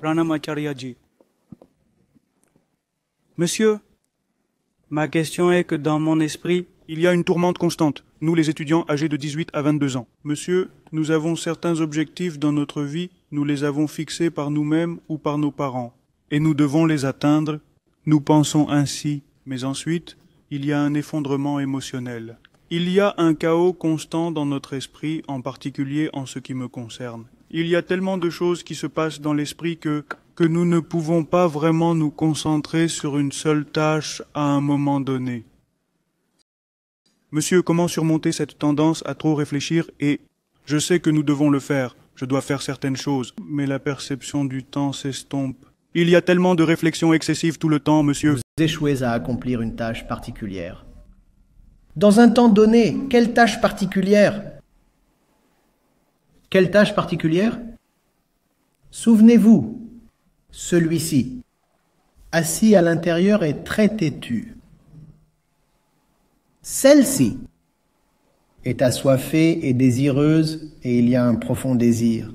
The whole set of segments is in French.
Pranamacharyaji. Monsieur, ma question est que dans mon esprit, il y a une tourmente constante, nous les étudiants âgés de 18 à 22 ans. Monsieur, nous avons certains objectifs dans notre vie, nous les avons fixés par nous-mêmes ou par nos parents, et nous devons les atteindre, nous pensons ainsi, mais ensuite, il y a un effondrement émotionnel. Il y a un chaos constant dans notre esprit, en particulier en ce qui me concerne. Il y a tellement de choses qui se passent dans l'esprit que nous ne pouvons pas vraiment nous concentrer sur une seule tâche à un moment donné. Monsieur, comment surmonter cette tendance à trop réfléchir et je sais que nous devons le faire, je dois faire certaines choses, mais la perception du temps s'estompe. Il y a tellement de réflexions excessives tout le temps, monsieur. Vous échouez à accomplir une tâche particulière. Dans un temps donné, quelle tâche particulière? Quelle tâche particulière? Souvenez-vous, celui-ci, assis à l'intérieur, est très têtu. Celle-ci est assoiffée et désireuse et il y a un profond désir.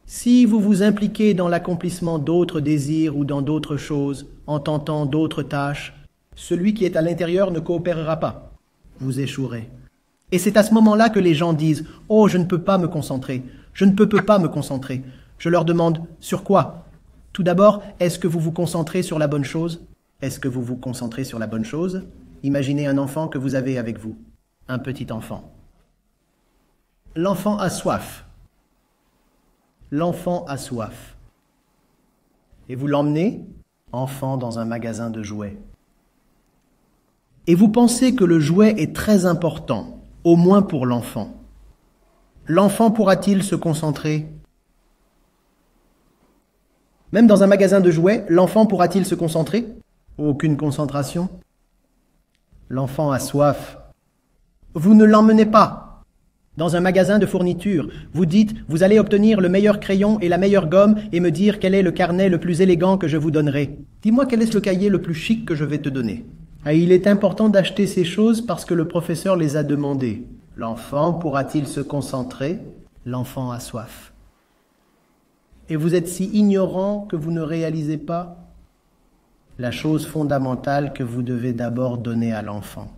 Si vous vous impliquez dans l'accomplissement d'autres désirs ou dans d'autres choses, en tentant d'autres tâches, celui qui est à l'intérieur ne coopérera pas. Vous échouerez. Et c'est à ce moment-là que les gens disent « Oh, je ne peux pas me concentrer. Je ne peux pas me concentrer. » Je leur demande « Sur quoi ?» Tout d'abord, est-ce que vous vous concentrez sur la bonne chose? Est-ce que vous vous concentrez sur la bonne chose? Imaginez un enfant que vous avez avec vous. Un petit enfant. L'enfant a soif. L'enfant a soif. Et vous l'emmenez, enfant, dans un magasin de jouets. Et vous pensez que le jouet est très important, au moins pour l'enfant. L'enfant pourra-t-il se concentrer? Même dans un magasin de jouets, l'enfant pourra-t-il se concentrer? Aucune concentration. L'enfant a soif. Vous ne l'emmenez pas dans un magasin de fournitures. Vous dites, vous allez obtenir le meilleur crayon et la meilleure gomme et me dire quel est le carnet le plus élégant que je vous donnerai. Dis-moi quel est le cahier le plus chic que je vais te donner. Et il est important d'acheter ces choses parce que le professeur les a demandées. L'enfant pourra-t-il se concentrer? L'enfant a soif. Et vous êtes si ignorant que vous ne réalisez pas la chose fondamentale que vous devez d'abord donner à l'enfant.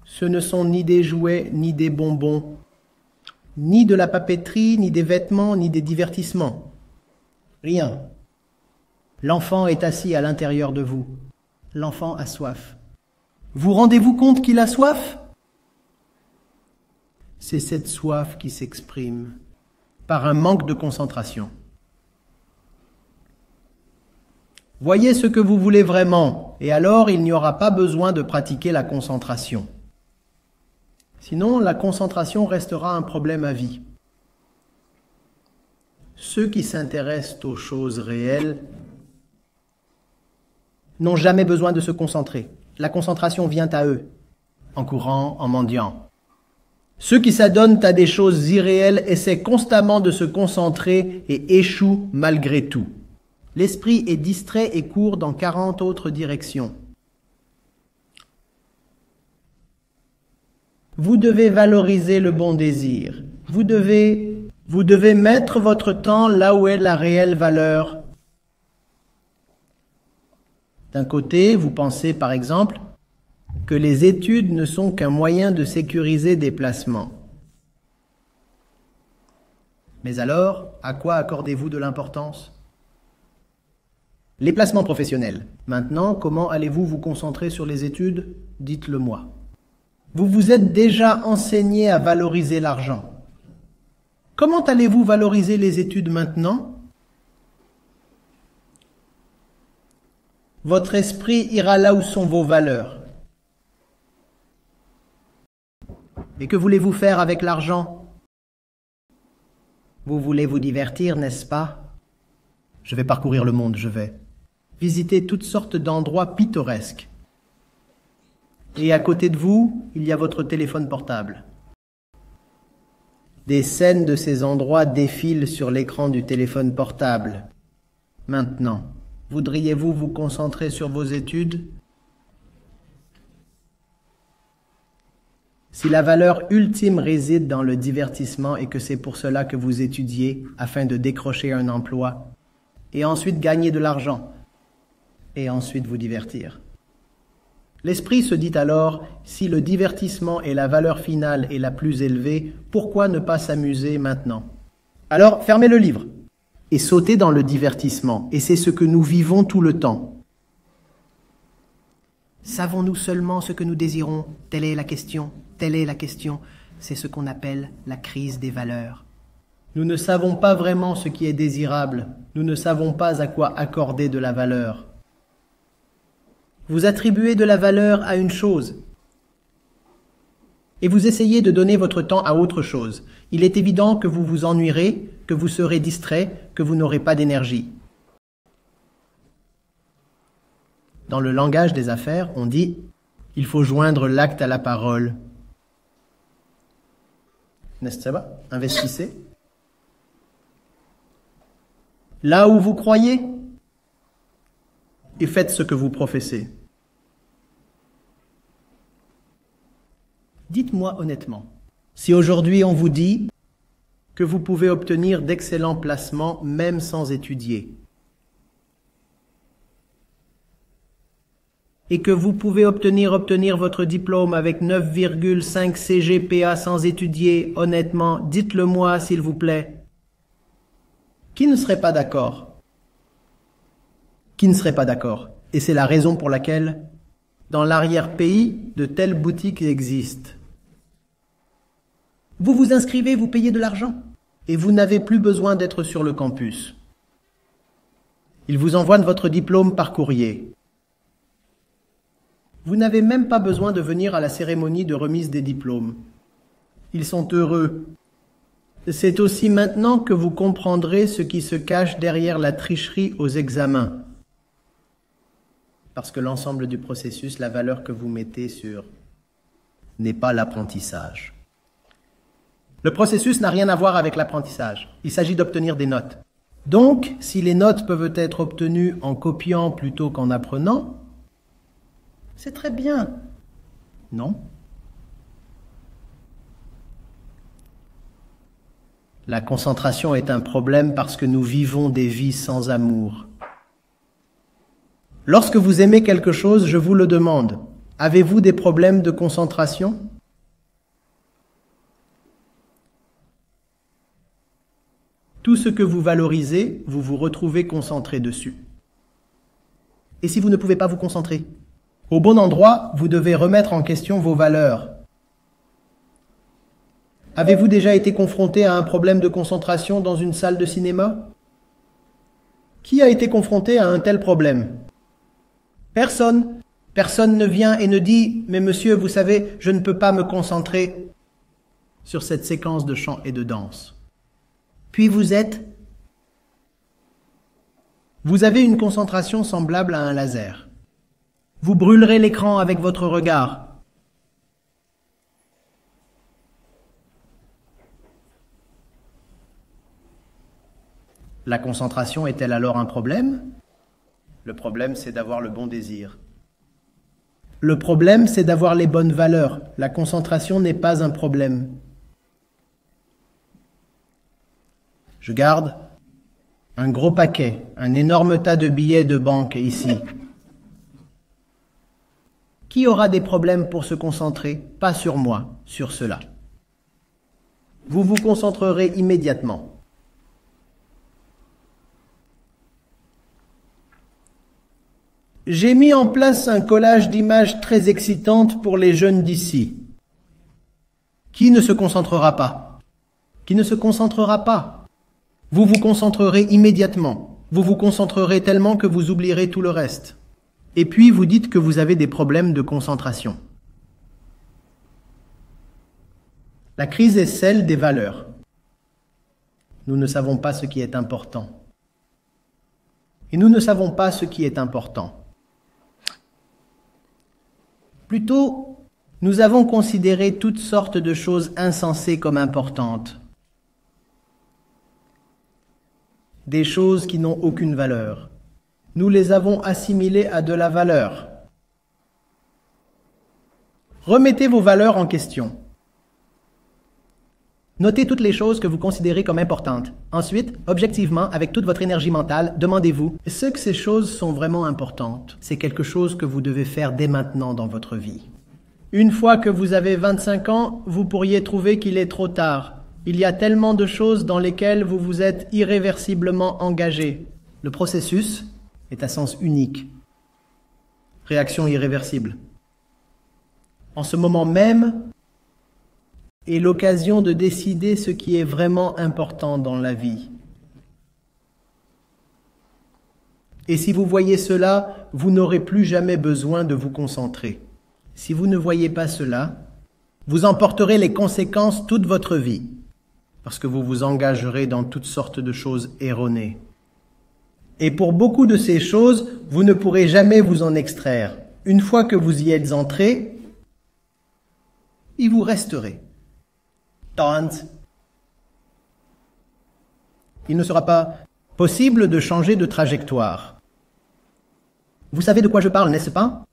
Ce ne sont ni des jouets, ni des bonbons, ni de la papeterie, ni des vêtements, ni des divertissements. Rien. L'enfant est assis à l'intérieur de vous. L'enfant a soif. Vous rendez-vous compte qu'il a soif? C'est cette soif qui s'exprime par un manque de concentration. Voyez ce que vous voulez vraiment, et alors il n'y aura pas besoin de pratiquer la concentration. Sinon, la concentration restera un problème à vie. Ceux qui s'intéressent aux choses réelles n'ont jamais besoin de se concentrer. La concentration vient à eux, en courant, en mendiant. Ceux qui s'adonnent à des choses irréelles essaient constamment de se concentrer et échouent malgré tout. L'esprit est distrait et court dans 40 autres directions. Vous devez valoriser le bon désir. Vous devez mettre votre temps là où est la réelle valeur. D'un côté, vous pensez par exemple que les études ne sont qu'un moyen de sécuriser des placements. Mais alors, à quoi accordez-vous de l'importance? Les placements professionnels. Maintenant, comment allez-vous vous concentrer sur les études? Dites-le moi. Vous vous êtes déjà enseigné à valoriser l'argent. Comment allez-vous valoriser les études maintenant? Votre esprit ira là où sont vos valeurs. Et que voulez-vous faire avec l'argent? Vous voulez vous divertir, n'est-ce pas? Je vais parcourir le monde, je vais visiter toutes sortes d'endroits pittoresques. Et à côté de vous, il y a votre téléphone portable. Des scènes de ces endroits défilent sur l'écran du téléphone portable. Maintenant, Voudriez-vous vous concentrer sur vos études? Si la valeur ultime réside dans le divertissement et que c'est pour cela que vous étudiez, afin de décrocher un emploi, et ensuite gagner de l'argent, et ensuite vous divertir. L'esprit se dit alors, si le divertissement est la valeur finale et la plus élevée, pourquoi ne pas s'amuser maintenant? Alors, fermez le livre et sautez dans le divertissement, et c'est ce que nous vivons tout le temps. Savons-nous seulement ce que nous désirons? Telle est la question, telle est la question. C'est ce qu'on appelle la crise des valeurs. Nous ne savons pas vraiment ce qui est désirable, nous ne savons pas à quoi accorder de la valeur. Vous attribuez de la valeur à une chose et vous essayez de donner votre temps à autre chose. Il est évident que vous vous ennuierez, que vous serez distrait, que vous n'aurez pas d'énergie. Dans le langage des affaires, on dit « il faut joindre l'acte à la parole ». N'est-ce pas? Investissez. Là où vous croyez, et faites ce que vous professez. Dites-moi honnêtement, si aujourd'hui on vous dit que vous pouvez obtenir d'excellents placements même sans étudier, et que vous pouvez obtenir votre diplôme avec 9,5 CGPA sans étudier, honnêtement, dites-le moi s'il vous plaît. Qui ne serait pas d'accord? Qui ne serait pas d'accord? Et c'est la raison pour laquelle, dans l'arrière-pays, de telles boutiques existent. Vous vous inscrivez, vous payez de l'argent, et vous n'avez plus besoin d'être sur le campus. Ils vous envoient votre diplôme par courrier. Vous n'avez même pas besoin de venir à la cérémonie de remise des diplômes. Ils sont heureux. C'est aussi maintenant que vous comprendrez ce qui se cache derrière la tricherie aux examens. Parce que l'ensemble du processus, la valeur que vous mettez sur, n'est pas l'apprentissage. Le processus n'a rien à voir avec l'apprentissage. Il s'agit d'obtenir des notes. Donc, si les notes peuvent être obtenues en copiant plutôt qu'en apprenant, c'est très bien. Non? La concentration est un problème parce que nous vivons des vies sans amour. Lorsque vous aimez quelque chose, je vous le demande, avez-vous des problèmes de concentration? Tout ce que vous valorisez, vous vous retrouvez concentré dessus. Et si vous ne pouvez pas vous concentrer? Au bon endroit, vous devez remettre en question vos valeurs. Avez-vous déjà été confronté à un problème de concentration dans une salle de cinéma? Qui a été confronté à un tel problème? Personne. Personne ne vient et ne dit « Mais monsieur, vous savez, je ne peux pas me concentrer sur cette séquence de chant et de danse. » Puis vous avez une concentration semblable à un laser. Vous brûlerez l'écran avec votre regard. La concentration est-elle alors un problème? Le problème, c'est d'avoir le bon désir. Le problème, c'est d'avoir les bonnes valeurs. La concentration n'est pas un problème. Je garde un gros paquet, un énorme tas de billets de banque ici. Qui aura des problèmes pour se concentrer? Pas sur moi, sur cela. Vous vous concentrerez immédiatement. J'ai mis en place un collage d'images très excitantes pour les jeunes d'ici. Qui ne se concentrera pas? Qui ne se concentrera pas? Vous vous concentrerez immédiatement. Vous vous concentrerez tellement que vous oublierez tout le reste. Et puis vous dites que vous avez des problèmes de concentration. La crise est celle des valeurs. Nous ne savons pas ce qui est important. Et nous ne savons pas ce qui est important. Plutôt, nous avons considéré toutes sortes de choses insensées comme importantes. Des choses qui n'ont aucune valeur. Nous les avons assimilés à de la valeur. Remettez vos valeurs en question. Notez toutes les choses que vous considérez comme importantes. Ensuite, objectivement, avec toute votre énergie mentale, demandez-vous, est-ce que ces choses sont vraiment importantes? C'est quelque chose que vous devez faire dès maintenant dans votre vie. Une fois que vous avez 25 ans, vous pourriez trouver qu'il est trop tard. Il y a tellement de choses dans lesquelles vous vous êtes irréversiblement engagé. Le processus est à sens unique. Réaction irréversible. En ce moment même est l'occasion de décider ce qui est vraiment important dans la vie. Et si vous voyez cela, vous n'aurez plus jamais besoin de vous concentrer. Si vous ne voyez pas cela, vous en porterez les conséquences toute votre vie, parce que vous vous engagerez dans toutes sortes de choses erronées. Et pour beaucoup de ces choses, vous ne pourrez jamais vous en extraire. Une fois que vous y êtes entré, y vous resterez. Tant. Il ne sera pas possible de changer de trajectoire. Vous savez de quoi je parle, n'est-ce pas?